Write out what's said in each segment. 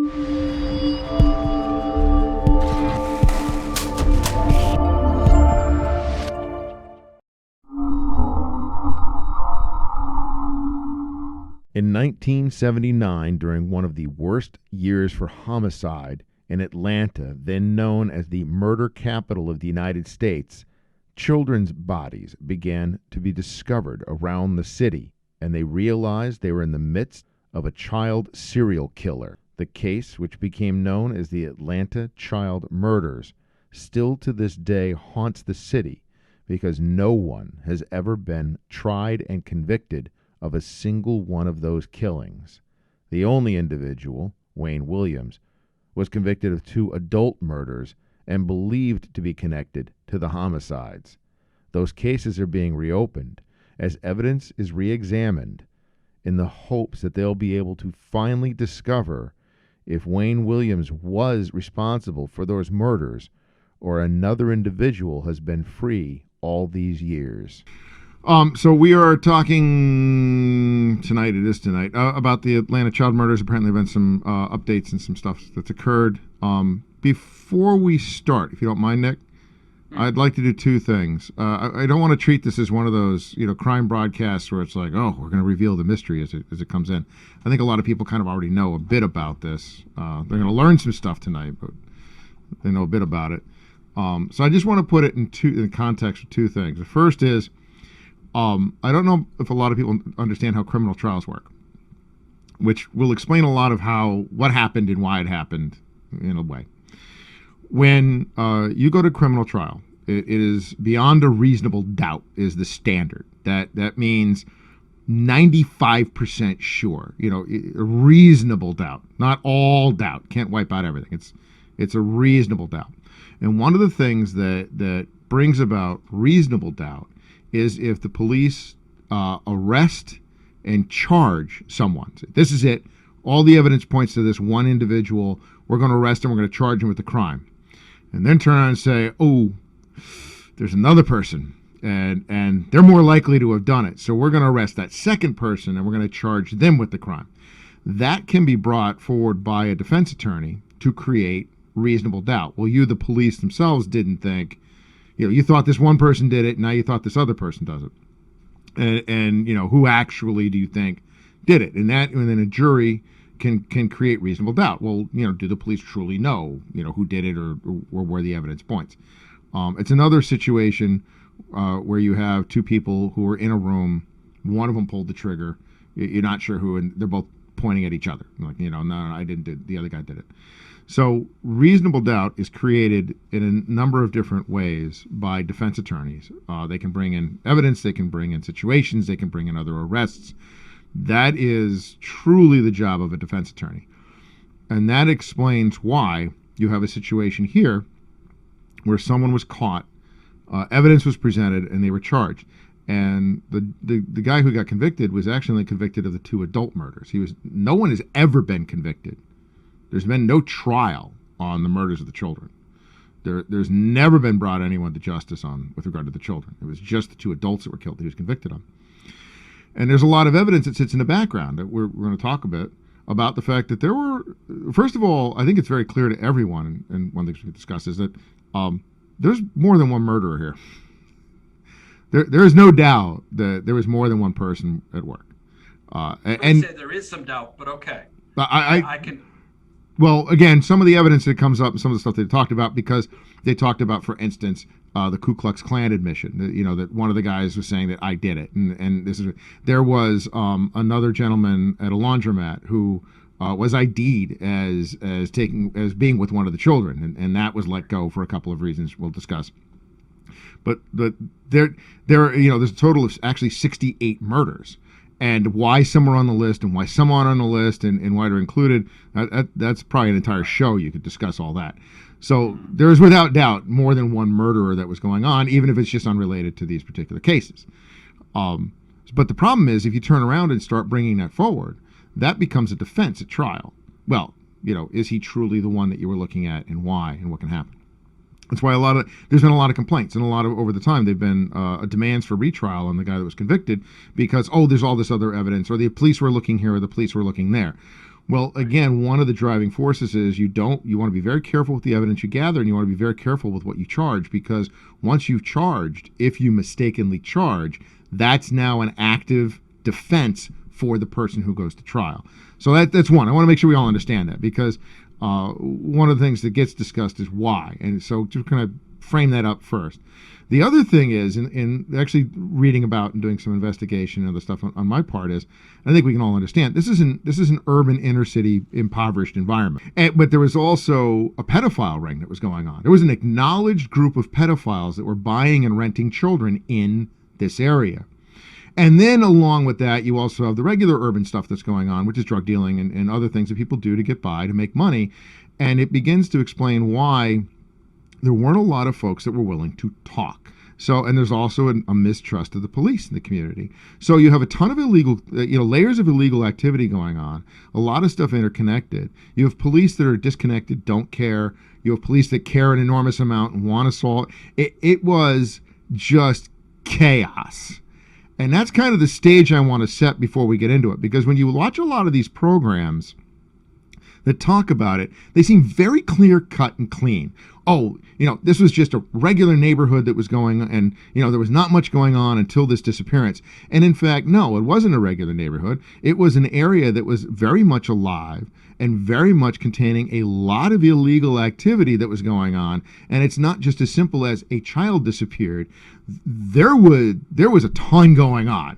In 1979, during one of the worst years for homicide in Atlanta, then known as the murder capital of the United States, children's bodies began to be discovered around the city, and they realized they were in the midst of a child serial killer. The case, which became known as the Atlanta child murders, still to this day haunts the city because no one has ever been tried and convicted of a single one of those killings. The only individual, Wayne Williams, was convicted of 2 adult murders and believed to be connected to the homicides. Those cases are being reopened as evidence is reexamined in the hopes that they'll be able to finally discover if Wayne Williams was responsible for those murders or another individual has been free all these years. So we are talking tonight, about the Atlanta child murders. Apparently there have been some updates and some stuff that's occurred. Before we start, if you don't mind, Nick, I'd like to do 2 things. I don't want to treat this as one of those, crime broadcasts where it's like, oh, we're going to reveal the mystery as it comes in. I think a lot of people kind of already know a bit about this. They're going to learn some stuff tonight, but they know a bit about it. So I just want to put it in context of 2 things. The first is, I don't know if a lot of people understand how criminal trials work, which will explain a lot of what happened and why it happened in a way. When you go to criminal trial, it is beyond a reasonable doubt is the standard. That means 95% sure, a reasonable doubt, not all doubt. Can't wipe out everything. It's a reasonable doubt. And one of the things that brings about reasonable doubt is if the police arrest and charge someone. This is it. All the evidence points to this one individual. We're going to arrest him. We're going to charge him with the crime. And then turn around and say, oh, there's another person, and they're more likely to have done it. So we're going to arrest that second person, and we're going to charge them with the crime. That can be brought forward by a defense attorney to create reasonable doubt. Well, you, the police themselves, didn't think, you thought this one person did it, now you thought this other person does it. And who actually do you think did it? And then a jury can create reasonable doubt. Well, do the police truly know, who did it or where the evidence points? It's another situation where you have 2 people who are in a room. One of them pulled the trigger. You're not sure who, and they're both pointing at each other. Like, no, I didn't do it. The other guy did it. So reasonable doubt is created in a number of different ways by defense attorneys. They can bring in evidence, they can bring in situations, they can bring in other arrests. That is truly the job of a defense attorney. And that explains why you have a situation here where someone was caught, evidence was presented, and they were charged. And the guy who got convicted was actually convicted of the 2 adult murders. No one has ever been convicted. There's been no trial on the murders of the children. There's never been brought anyone to justice with regard to the children. It was just the 2 adults that were killed that he was convicted on. And there's a lot of evidence that sits in the background that we're going to talk a bit about the fact that there were, first of all, I think it's very clear to everyone, and one of the things we can discuss is that there's more than one murderer here. There is no doubt that there was more than one person at work. And say there is some doubt, but okay. I can. Well, again, some of the evidence that comes up and some of the stuff they talked about, because they talked about, for instance, the Ku Klux Klan admission. That one of the guys was saying that I did it, and there was another gentleman at a laundromat who was ID'd as being with one of the children, and that was let go for a couple of reasons we'll discuss. But there's a total of actually 68 murders. And why some are on the list and why some aren't on the list and why they're included, that's probably an entire show. You could discuss all that. So there is without doubt more than one murderer that was going on, even if it's just unrelated to these particular cases. But the problem is if you turn around and start bringing that forward, that becomes a defense at trial. Well, is he truly the one that you were looking at, and why, and what can happen? That's why there's been a lot of complaints, and over the time they've been demands for retrial on the guy that was convicted because, there's all this other evidence, or the police were looking here, or the police were looking there. Well, again, one of the driving forces is you want to be very careful with the evidence you gather, and you want to be very careful with what you charge, because once you've charged, if you mistakenly charge, that's now an active defense for the person who goes to trial. So that's one. I want to make sure we all understand that, because one of the things that gets discussed is why. And so to kind of frame that up first. The other thing is, in actually reading about and doing some investigation and other stuff on my part, is I think we can all understand this is an urban inner city impoverished environment. But there was also a pedophile ring that was going on. There was an acknowledged group of pedophiles that were buying and renting children in this area. And then along with that, you also have the regular urban stuff that's going on, which is drug dealing and other things that people do to get by, to make money. And it begins to explain why there weren't a lot of folks that were willing to talk. So, and there's also a mistrust of the police in the community. So you have a ton of illegal, layers of illegal activity going on, a lot of stuff interconnected. You have police that are disconnected, don't care. You have police that care an enormous amount and want to solve. It was just chaos. And that's kind of the stage I want to set before we get into it. Because when you watch a lot of these programs that talk about it, they seem very clear cut and clean. Oh, this was just a regular neighborhood that was going, and there was not much going on until this disappearance. And in fact, no, it wasn't a regular neighborhood. It was an area that was very much alive and very much containing a lot of illegal activity that was going on. And it's not just as simple as a child disappeared. There was a ton going on.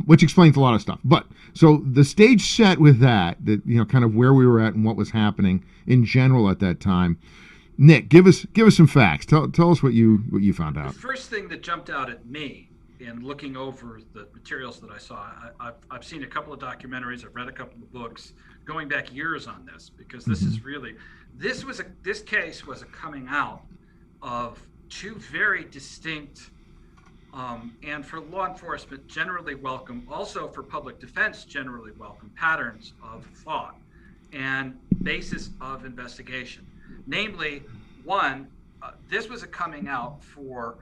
Which explains a lot of stuff. But so the stage set with that kind of where we were at and what was happening in general at that time. Nick, give us some facts. Tell us what you found out. The first thing that jumped out at me in looking over the materials that I saw, I've seen a couple of documentaries, I've read a couple of books going back years on this, because this is really this case was a coming out of two very distinct and for law enforcement generally welcome, also for public defense generally welcome patterns of thought and basis of investigation. Namely, one, this was a coming out for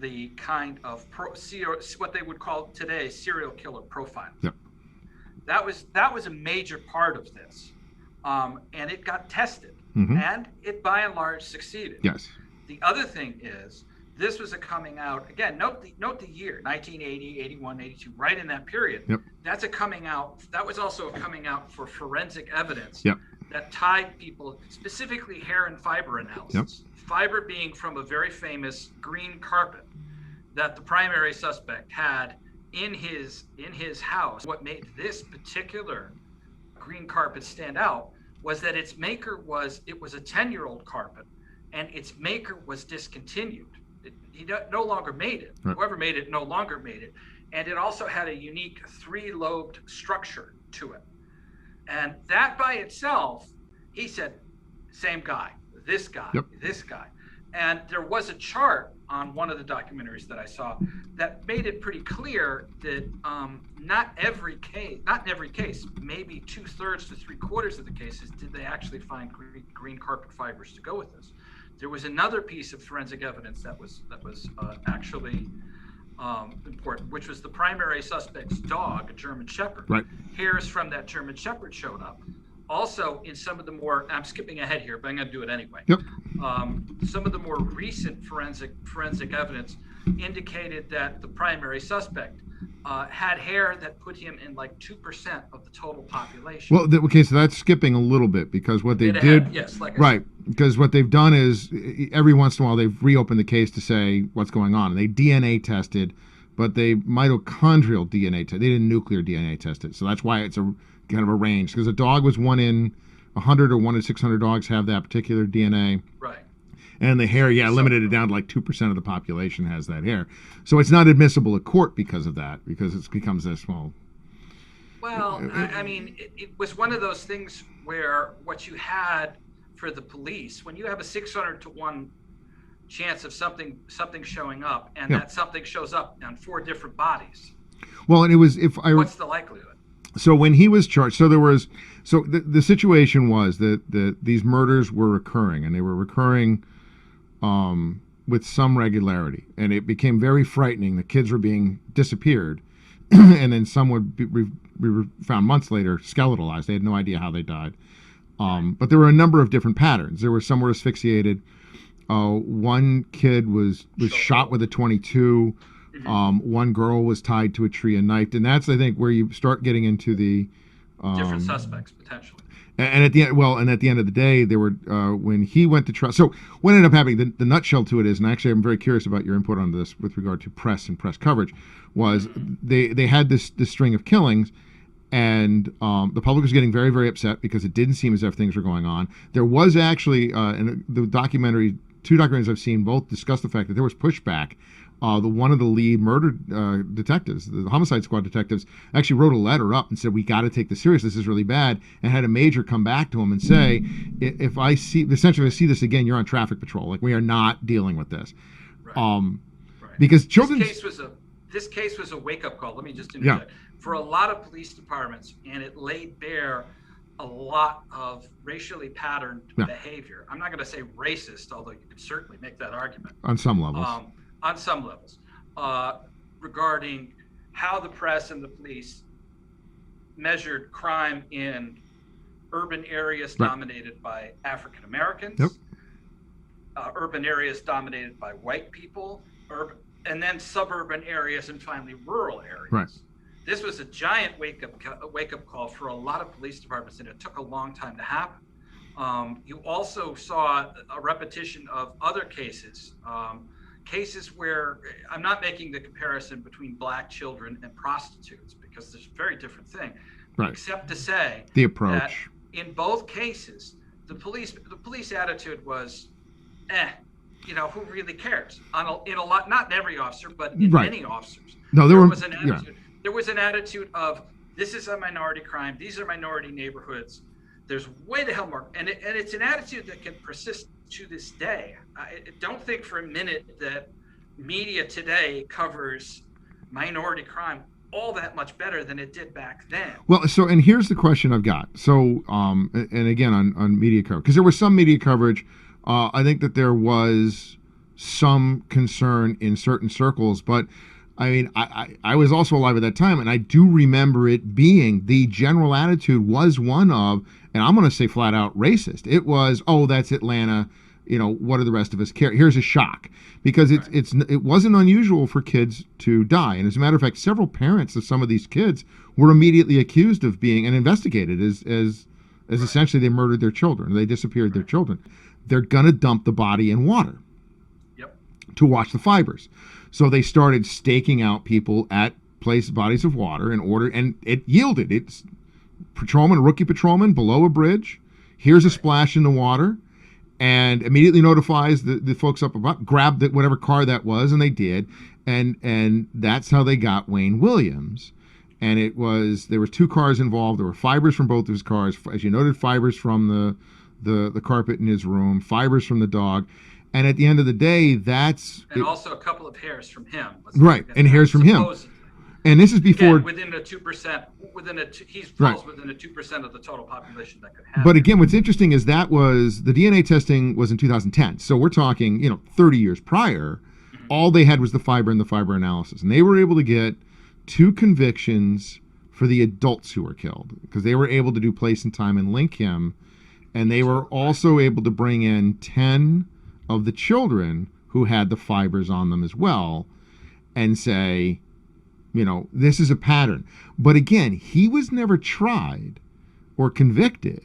the kind of what they would call today serial killer profile. Yep. That was a major part of this, and it got tested, and it by and large succeeded. Yes. The other thing is, this was a coming out, again, note the year, 1980, 81, 82, right in that period. Yep. That's a coming out. That was also a coming out for forensic evidence yep. that tied people, specifically hair and fiber analysis. Yep. Fiber being from a very famous green carpet that the primary suspect had in his house. What made this particular green carpet stand out was that its maker was a 10-year-old carpet, and its maker was discontinued. He no longer made it. Right. Whoever made it no longer made it. And it also had a unique 3-lobed structure to it. And that by itself, he said, same guy, this guy, yep. this guy. And there was a chart on one of the documentaries that I saw that made it pretty clear that not in every case, maybe 2/3 to 3/4 of the cases, did they actually find green carpet fibers to go with this. There was another piece of forensic evidence that was actually important, which was the primary suspect's dog, a German Shepherd. Right. Hairs from that German Shepherd showed up. Also, in some of the more, I'm skipping ahead here, but I'm going to do it anyway. Yep. Some of the more recent forensic evidence indicated that the primary suspect had hair that put him in like 2% of the total population. Well, okay, so that's skipping a little bit, because what they did, yes, like right, because what they've done is every once in a while they've reopened the case to say what's going on, and they DNA tested, but they mitochondrial DNA tested. They didn't nuclear DNA test it, so that's why it's a kind of a range, because a dog was 1 in 100 or 1 in 600 dogs have that particular DNA. Right. And the hair, limited it down to like 2% of the population has that hair. So it's not admissible at court because of that, because it becomes this, well... Well, I mean, it was one of those things where what you had for the police, when you have a 600 to 1 chance of something showing up, and yeah. that something shows up on 4 different bodies. Well, and it was, what's the likelihood? So when he was charged, the situation was that these murders were recurring, and they were recurring with some regularity, and it became very frightening. The kids were being disappeared, and then some would were found months later skeletalized. They had no idea how they died. But there were a number of different patterns. There were some were asphyxiated. One kid was shot with a .22. One girl was tied to a tree and knifed, and that's, I think, where you start getting into the different suspects potentially. And at the end of the day, there were when he went to trial. So what ended up happening, the nutshell to it is, and actually I'm very curious about your input on this with regard to press and press coverage, was they had this string of killings. And the public was getting very, very upset because it didn't seem as if things were going on. There was actually, in the documentary, 2 documentaries I've seen, both discuss the fact that there was pushback. One of the lead murder detectives, the homicide squad detectives, actually wrote a letter up and said, "We got to take this serious. This is really bad." And had a major come back to him and say, "If I see this again, you're on traffic patrol. Like, we are not dealing with this." Right. Because children. This case was a wake-up call. Let me just interject. Yeah. For a lot of police departments, and it laid bare a lot of racially patterned behavior. I'm not going to say racist, although you could certainly make that argument. On some levels. Regarding how the press and the police measured crime in urban areas dominated by African Americans, urban areas dominated by white people, and then suburban areas, and finally rural areas. Right. This was a giant wake-up call for a lot of police departments, and it took a long time to happen. You also saw a repetition of other cases, cases where I'm not making the comparison between black children and prostitutes, because there's a very different thing, except to say the approach that in both cases, the police attitude was, who really cares? In a lot, not in every officer, but in many officers. No, there was an attitude. Yeah. There was an attitude of, this is a minority crime. These are minority neighborhoods. There's way the hell more. And it's an attitude that can persist to this day. I don't think for a minute that media today covers minority crime all that much better than it did back then. Well, so, and here's the question I've got. So, and again, on media coverage, because there was some media coverage. I think that there was some concern in certain circles, but I mean, I was also alive at that time, and I do remember it being, the general attitude was one of, and I'm going to say flat out racist. It was, oh, that's Atlanta. What do the rest of us care? Here's a shock, because it wasn't unusual for kids to die, and as a matter of fact, several parents of some of these kids were immediately accused of being and investigated as essentially they murdered their children, they disappeared their children. They're going to dump the body in water to wash the fibers. So they started staking out people at bodies of water in order, and it yielded. It's a rookie patrolman below a bridge. Here's a splash in the water, and immediately notifies the folks up above, grab whatever car that was, and they did. And that's how they got Wayne Williams. And there was 2 cars involved. There were fibers from both of his cars. As you noted, fibers from the carpet in his room, fibers from the dog. And at the end of the day, also a couple of hairs from him. Right, and hairs from him. And this is before. Again, within a 2%, he falls within a 2% of the total population that could have. But again, what's interesting is the DNA testing was in 2010. So we're talking, 30 years prior. Mm-hmm. All they had was the fiber and the fiber analysis. And they were able to get 2 convictions for the adults who were killed, because they were able to do place and time and link him. And they were also able to bring in 10 of the children who had the fibers on them as well, and say, this is a pattern. But again, he was never tried or convicted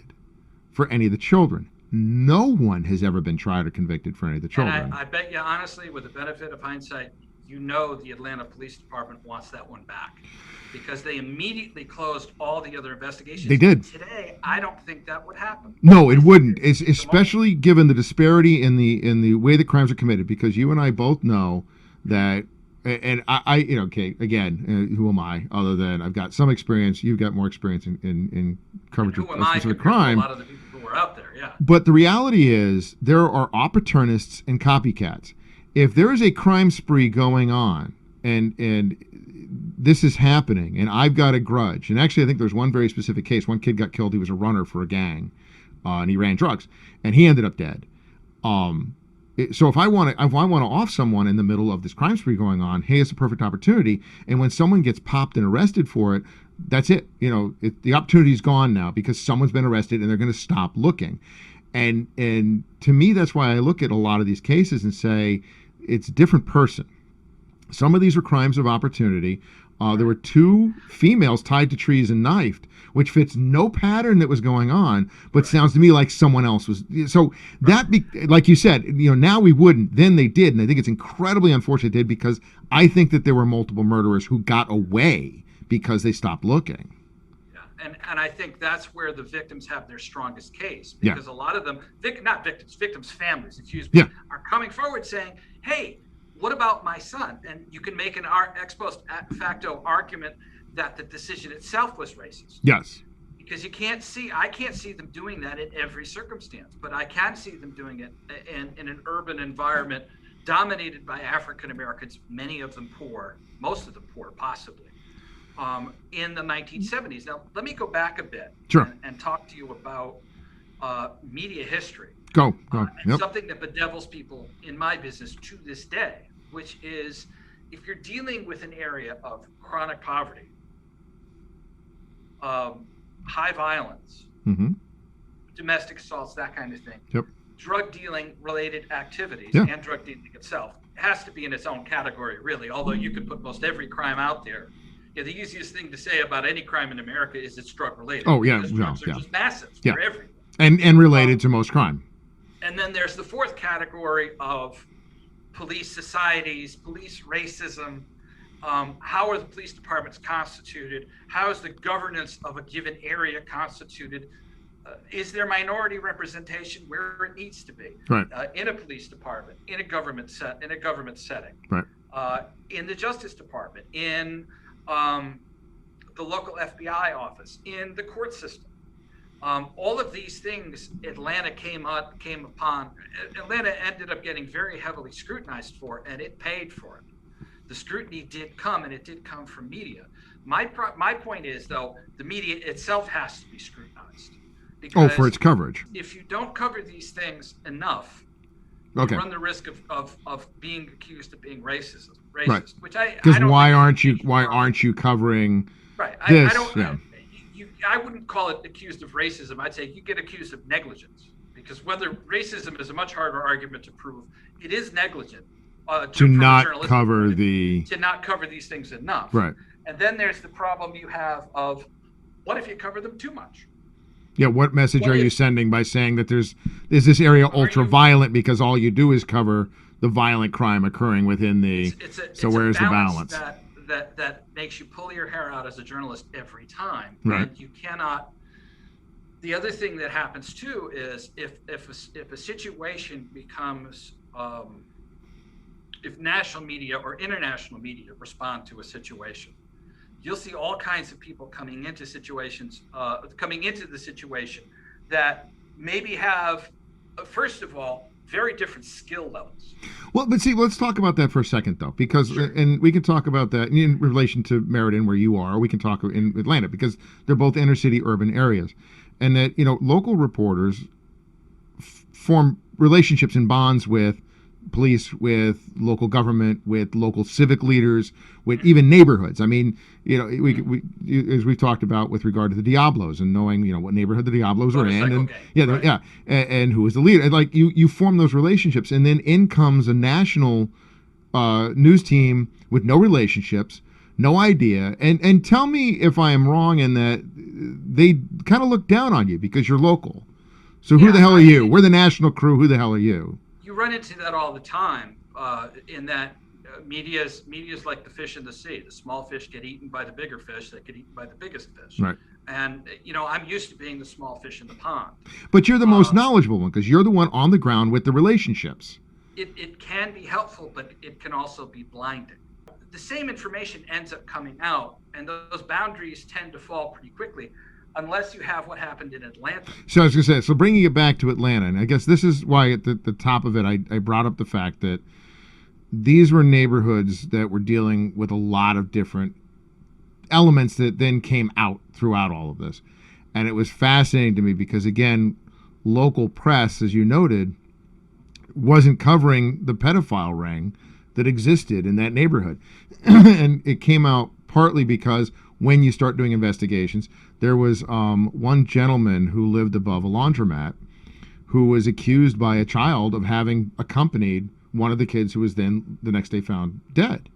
for any of the children. No one has ever been tried or convicted for any of the children. And I bet you, honestly, with the benefit of hindsight, the Atlanta Police Department wants that one back, because they immediately closed all the other investigations. They did. Today, I don't think that would happen. No, it wouldn't. It's especially given the disparity in the way that crimes are committed, because you and I both know that, and I again, who am I other than I've got some experience, you've got more experience in coverage of specific crime. A lot of the people who are out there, yeah. But the reality is there are opportunists and copycats. If there is a crime spree going on, and this is happening, and I've got a grudge, and actually I think there's one very specific case. One kid got killed. He was a runner for a gang, and he ran drugs, and he ended up dead. So if I want to off someone in the middle of this crime spree going on, hey, it's a perfect opportunity. And when someone gets popped and arrested for it, that's it. The opportunity's gone now because someone's been arrested and they're going to stop looking. And to me, that's why I look at a lot of these cases and say it's a different person. Some of these were crimes of opportunity. There were 2 females tied to trees and knifed, which fits no pattern that was going on, but sounds to me like someone else was. So like you said, now we wouldn't. Then they did, and I think it's incredibly unfortunate they did, because I think that there were multiple murderers who got away because they stopped looking. Yeah, and I think that's where the victims have their strongest case, because a lot of them, victims' families, are coming forward saying, "Hey, what about my son?" And you can make an ex post facto argument that the decision itself was racist. Yes. Because I can't see them doing that in every circumstance, but I can see them doing it in an urban environment dominated by African Americans, many of them poor, most of them poor, possibly, in the 1970s. Now, let me go back a bit and talk to you about media history. Go. Something that bedevils people in my business to this day, which is if you're dealing with an area of chronic poverty, high violence, domestic assaults, that kind of thing, drug dealing related activities, and drug dealing itself has to be in its own category, really, although you could put most every crime out there. The easiest thing to say about any crime in America is it's drug related. Oh, yeah. Because drugs are just massive. They're everywhere. And related to most crime. And then there's the 4th category of police societies, police racism. How are the police departments constituted? How is the governance of a given area constituted? Is there minority representation where it needs to be? Right. In a police department, in a government setting, right. In the Justice Department, in the local FBI office, in the court system. All of these things Atlanta came upon. Atlanta ended up getting very heavily scrutinized for, and it paid for it. The scrutiny did come, and it did come from media. My point is, though, the media itself has to be scrutinized. For its coverage. If you don't cover these things enough, you run the risk of being accused of being racist. Right. Which I because don't why aren't you covering this? I wouldn't call it accused of racism. I'd say you get accused of negligence, because whether racism is a much harder argument to prove, it is negligent to not cover these things enough. Right. And then there's the problem you have of what if you cover them too much? Yeah, what message are you sending by saying that is this area ultra violent because all you do is cover the violent crime occurring within the so where's the balance? That makes you pull your hair out as a journalist every time. Right. And you cannot. The other thing that happens too is if a situation becomes if national media or international media respond to a situation, you'll see all kinds of people coming into the situation that maybe have, first of all, very different skill levels. Well, but see, let's talk about that for a second, though, because, and we can talk about that in relation to Meriden, where you are, or we can talk in Atlanta, because they're both inner city urban areas. And that, local reporters form relationships and bonds with police, with local government, with local civic leaders, with even neighborhoods. I mean, we as we've talked about with regard to the Diablos and knowing, what neighborhood the Diablos are in, and and who is the leader. Like you form those relationships, and then in comes a national news team with no relationships, no idea, and tell me if I am wrong in that they kind of look down on you because you're local. So who the hell are you? We're the national crew. Who the hell are you? You run into that all the time. In that media's like the fish in the sea. The small fish get eaten by the bigger fish that get eaten by the biggest fish. Right. And I'm used to being the small fish in the pond. But you're the most knowledgeable one because you're the one on the ground with the relationships. It can be helpful, but it can also be blinding. The same information ends up coming out, and those boundaries tend to fall pretty quickly, unless you have what happened in Atlanta. So I was going to say, so bringing it back to Atlanta, and I guess this is why at the top of it, I brought up the fact that these were neighborhoods that were dealing with a lot of different elements that then came out throughout all of this. And it was fascinating to me because, again, local press, as you noted, wasn't covering the pedophile ring that existed in that neighborhood. And it came out partly because when you start doing investigations. There was one gentleman who lived above a laundromat who was accused by a child of having accompanied one of the kids who was then the next day found dead.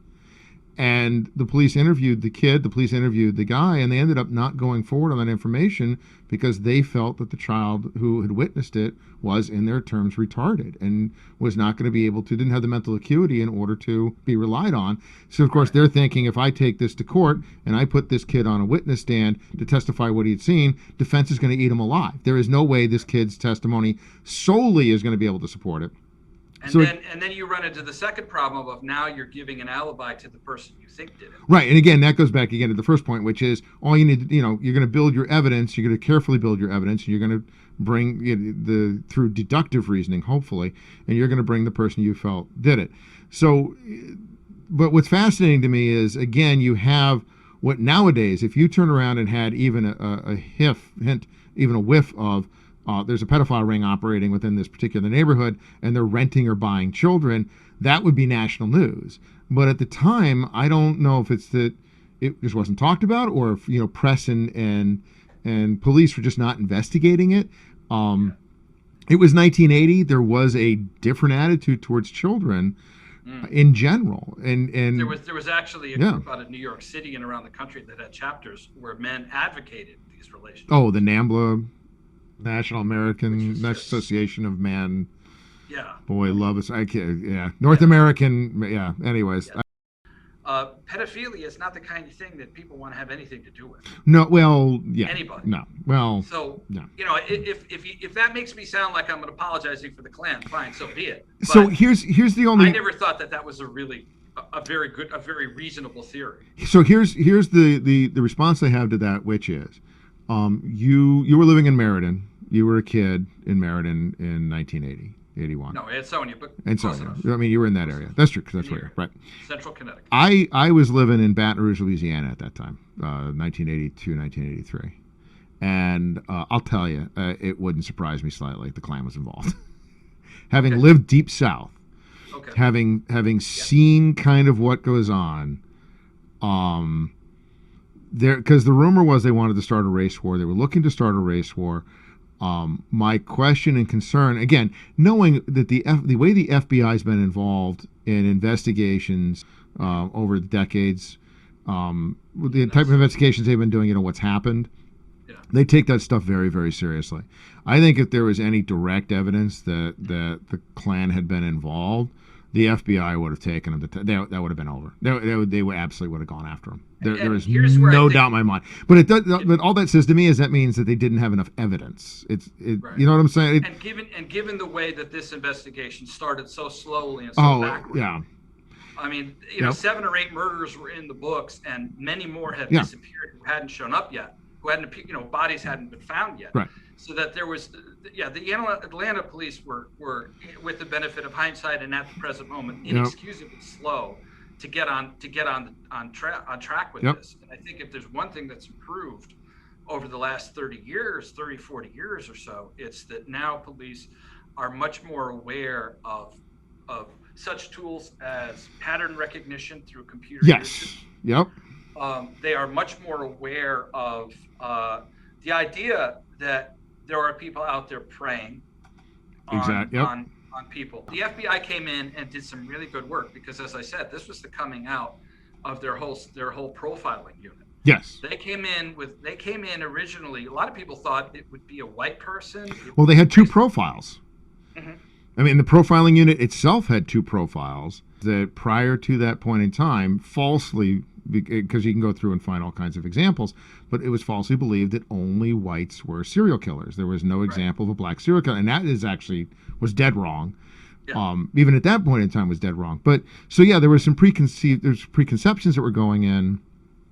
And the police interviewed the kid, the police interviewed the guy, and they ended up not going forward on that information because they felt that the child who had witnessed it was, in their terms, retarded and was not going to be able to, didn't have the mental acuity in order to be relied on. So, of course, they're thinking, if I take this to court and I put this kid on a witness stand to testify what he had seen, defense is going to eat him alive. There is no way this kid's testimony solely is going to be able to support it. And then you run into the second problem of now you're giving an alibi to the person you think did it. Right, and again, that goes back again to the first point, which is all you need to, you're going to build your evidence, you're going to carefully build your evidence, and you're going to bring through deductive reasoning, hopefully, and you're going to bring the person you felt did it. So, but what's fascinating to me is, again, you have what nowadays, if you turn around and had even a hint, even a whiff of, there's a pedophile ring operating within this particular neighborhood and they're renting or buying children, that would be national news. But at the time, I don't know if it's that it just wasn't talked about or if, press and police were just not investigating it. It was 1980. There was a different attitude towards children in general. And there was actually a group out of New York City and around the country that had chapters where men advocated these relationships. Oh, the NAMBLA, National American Association of Men. Yeah. Boy, love us. I can't. Yeah. North American. Yeah. Anyways. Yeah. Pedophilia is not the kind of thing that people want to have anything to do with. No. Well. Yeah. Anybody. No. Well. So. No. If that makes me sound like I'm apologizing for the Klan, fine, so be it. But so here's the only. I never thought that was a very reasonable theory. So here's the response I have to that, which is, you were living in Meriden. You were a kid in Meriden in 1980, 81. No, Ansonia, but Ansonia. I mean, you were in that area. That's true, because that's where you're right. Central Connecticut. I was living in Baton Rouge, Louisiana at that time, 1982, 1983. And I'll tell you, it wouldn't surprise me slightly if the Klan was involved. Having lived deep south, having seen kind of what goes on, because the rumor was they wanted to start a race war. They were looking to start a race war. My question and concern, again, knowing that the way the FBI has been involved in investigations over the decades, the type of investigations they've been doing, what's happened, they take that stuff very, very seriously. I think if there was any direct evidence that the Klan had been involved, the FBI would have taken them. That would have been over. They would absolutely would have gone after them. There is no doubt in my mind. But it does. But all that says to me is that means that they didn't have enough evidence. Right. You know what I'm saying? Given the way that this investigation started so slowly and so backward. Yeah. I mean, 7 or 8 murders were in the books, and many more had disappeared who hadn't shown up yet, who hadn't, bodies hadn't been found yet. Right. So that there was, the Atlanta police were, with the benefit of hindsight and at the present moment, inexcusably slow to get on track with this. And I think if there's one thing that's improved over the last 30, 40 years or so, it's that now police are much more aware of such tools as pattern recognition through computer usage. Yep. They are much more aware of the idea that there are people out there preying on people. The FBI came in and did some really good work because, as I said, this was the coming out of their whole profiling unit. Yes. They came in originally. A lot of people thought it would be a white person. Well, they had 2 profiles. Mm-hmm. I mean, the profiling unit itself had 2 profiles that prior to that point in time, falsely, because you can go through and find all kinds of examples, but it was falsely believed that only whites were serial killers. There was no example of a black serial killer, and that was dead wrong. Yeah. Even at that point in time was dead wrong. But so there were some preconceptions that were going in,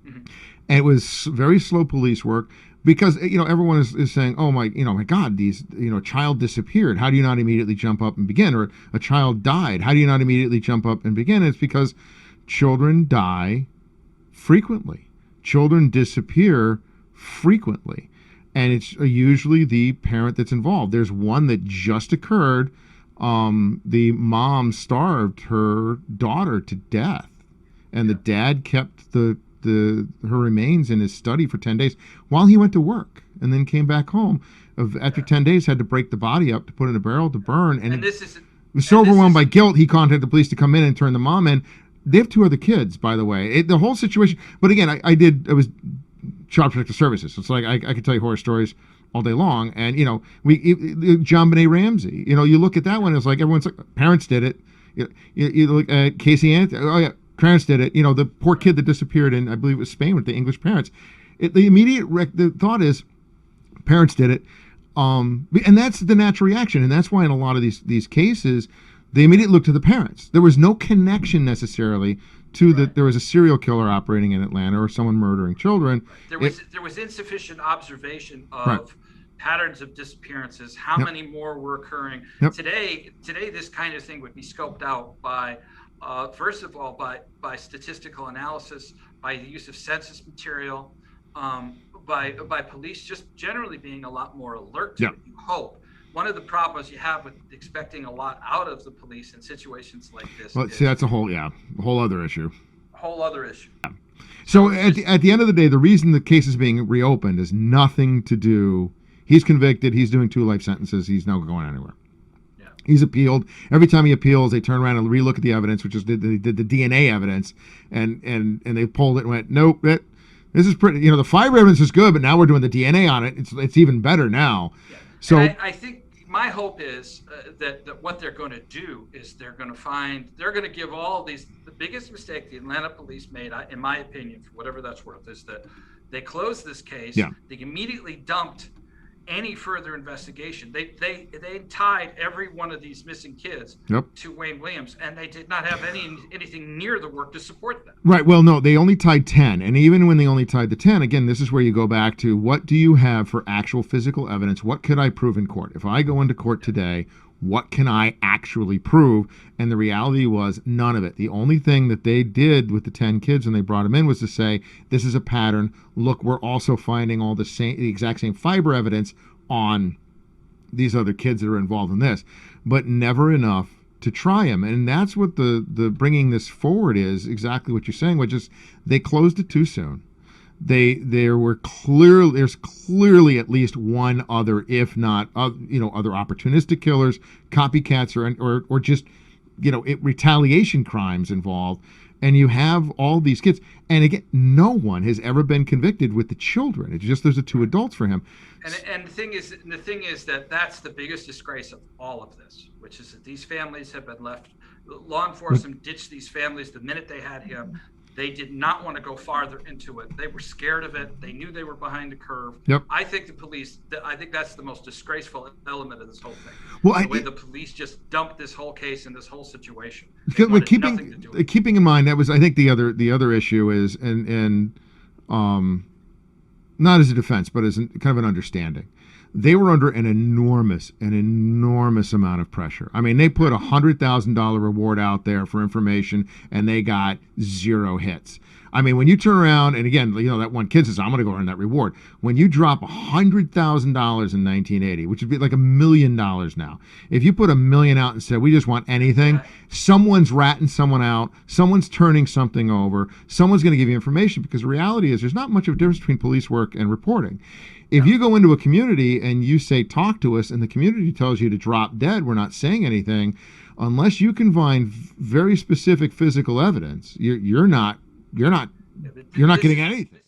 and it was very slow police work. Because everyone is saying, oh my God, these child disappeared. How do you not immediately jump up and begin? Or a child died. How do you not immediately jump up and begin? It's because children die frequently. Children disappear frequently, and it's usually the parent that's involved. There's one that just occurred. The mom starved her daughter to death, and the dad kept the her remains in his study for 10 days while he went to work, and then came back home. After 10 days, had to break the body up to put in a barrel to burn. And this is was so overwhelmed by guilt, he contacted the police to come in and turn the mom in. They have 2 other kids, by the way. The whole situation. But again, I was Child Protective Services. So it's like I could tell you horror stories all day long. And John Benet Ramsey. You look at that one. It's like everyone's like, parents did it. You look at Casey Anthony. Oh yeah, parents did it. The poor kid that disappeared in, I believe it was Spain, with the English parents. The immediate the thought is, parents did it. And that's the natural reaction, and that's why in a lot of these cases, they immediately look to the parents. There was no connection necessarily to that there was a serial killer operating in Atlanta or someone murdering children. There was insufficient observation of patterns of disappearances. How many more were occurring? Today, this kind of thing would be scoped out by, first of all, by statistical analysis, by the use of census material. By police just generally being a lot more alert to it, you hope. One of the problems you have with expecting a lot out of the police in situations like this. Well, see, that's a whole other issue. Whole other issue. Yeah. So at the end of the day, the reason the case is being reopened is nothing to do. He's convicted. He's doing 2 life sentences. He's not going anywhere. Yeah. He's appealed. Every time he appeals, they turn around and relook at the evidence, which is they did the DNA evidence, and they pulled it and went, nope, this is pretty. The fiber evidence is good, but now we're doing the DNA on it. It's even better now. Yeah. So I think my hope is that what they're going to do is they're going to give all of these. The biggest mistake the Atlanta police made, in my opinion, for whatever that's worth, is that they closed this case. Yeah. They immediately dumped any further investigation. They tied every one of these missing kids to Wayne Williams, and they did not have anything near the work to support them. Right. Well, no, they only tied 10, and even when they only tied the 10, again, this is where you go back to what do you have for actual physical evidence? What could I prove in court? If I go into court today, what can I actually prove? And the reality was none of it. The only thing that they did with the 10 kids when they brought them in was to say, this is a pattern. Look, we're also finding all the exact same fiber evidence on these other kids that are involved in this, but never enough to try them. And that's what the bringing this forward is, exactly what you're saying, which is they closed it too soon. There's clearly at least one other, if not other opportunistic killers, copycats, or just retaliation crimes involved. And you have all these kids, and again, no one has ever been convicted with the children. It's just there's the 2 adults for him. And the thing is that that's the biggest disgrace of all of this, which is that these families have been left. Law enforcement ditched these families the minute they had him. They did not want to go farther into it. They were scared of it. They knew they were behind the curve. Yep. I think that's the most disgraceful element of this whole thing. Well, the way the police just dumped this whole case and this whole situation. Keeping in mind, that was, I think, the other issue is, and not as a defense, but as kind of an understanding. They were under an enormous amount of pressure. I mean, they put $100,000 reward out there for information, and they got 0 hits. I mean, when you turn around, and again, that one kid says, I'm going to go earn that reward. When you drop $100,000 in 1980, which would be like $1 million now, if you put $1 million out and said, we just want anything, someone's ratting someone out, someone's turning something over, someone's going to give you information, because the reality is there's not much of a difference between police work and reporting. If you go into a community and you say, talk to us, and the community tells you to drop dead, we're not saying anything, unless you can find very specific physical evidence, you're not getting anything.